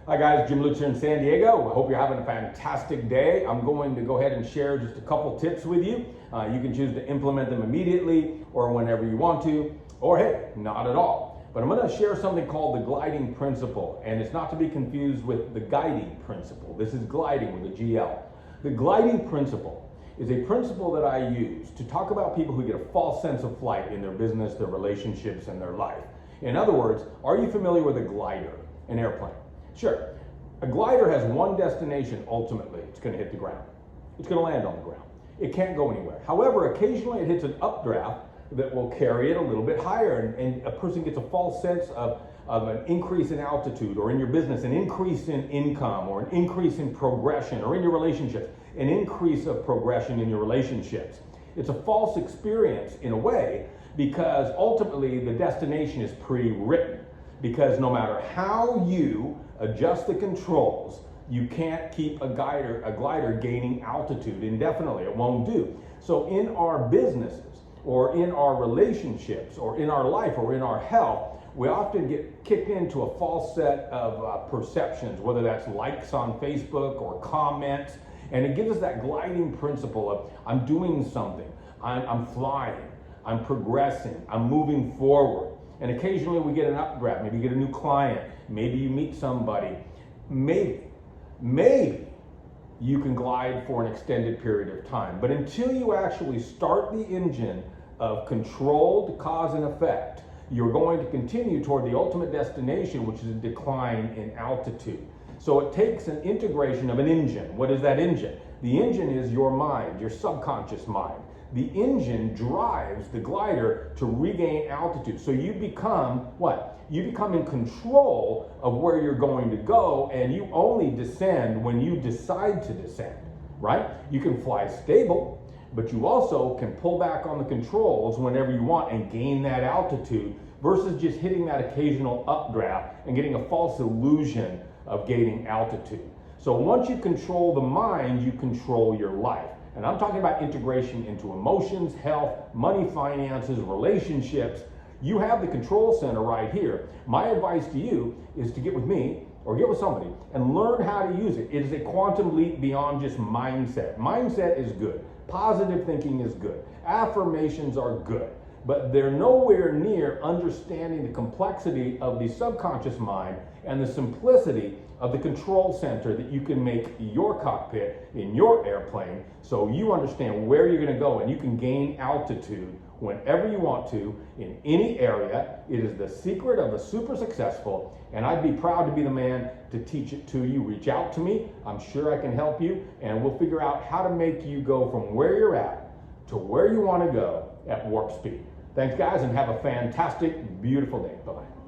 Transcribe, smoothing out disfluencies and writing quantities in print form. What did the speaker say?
Hi guys, Jim Lutz here in San Diego. I hope you're having a fantastic day. I'm going to go ahead and share just a couple tips with you. You can choose to implement them immediately or whenever you want to, or hey, not at all. But I'm going to share something called the gliding principle, and it's not to be confused with the guiding principle. This is gliding with a GL. The gliding principle is a principle that I use to talk about people who get a false sense of flight in their business, their relationships, and their life. In other words, are you familiar with a glider, an airplane? Sure. A glider has one destination ultimately. It's going to hit the ground. It's going to land on the ground. It can't go anywhere. However, occasionally it hits an updraft that will carry it a little bit higher, and a person gets a false sense of an increase in altitude, or in your business, an increase in income, or an increase in progression, or in your relationships, an increase of progression in your relationships. It's a false experience in a way because ultimately the destination is pre-written. Because no matter how you adjust the controls, you can't keep a glider gaining altitude indefinitely. It won't do. So in our businesses, or in our relationships, or in our life, or in our health, we often get kicked into a false set of perceptions, whether that's likes on Facebook or comments, and it gives us that gliding principle of I'm doing something, I'm flying, I'm progressing, I'm moving forward. And occasionally we get an updraft, maybe you get a new client, maybe you meet somebody, maybe you can glide for an extended period of time. But until you actually start the engine of controlled cause and effect, you're going to continue toward the ultimate destination, which is a decline in altitude. So it takes an integration of an engine. What is that engine? The engine is your mind, your subconscious mind. The engine drives the glider to regain altitude. So you become what? You become in control of where you're going to go, and you only descend when you decide to descend, right? You can fly stable, but you also can pull back on the controls whenever you want and gain that altitude versus just hitting that occasional updraft and getting a false illusion of gaining altitude. So once you control the mind, you control your life. And I'm talking about integration into emotions, health, money, finances, relationships. You have the control center right here. My advice to you is to get with me or get with somebody and learn how to use it. It is a quantum leap beyond just mindset. Mindset is good. Positive thinking is good. Affirmations are good. But they're nowhere near understanding the complexity of the subconscious mind and the simplicity of the control center that you can make your cockpit in your airplane, so you understand where you're going to go and you can gain altitude whenever you want to in any area. It is the secret of the super successful, and I'd be proud to be the man to teach it to you. Reach out to me. I'm sure I can help you, and we'll figure out how to make you go from where you're at to where you want to go at warp speed. Thanks guys, and have a fantastic, beautiful day. Bye-bye.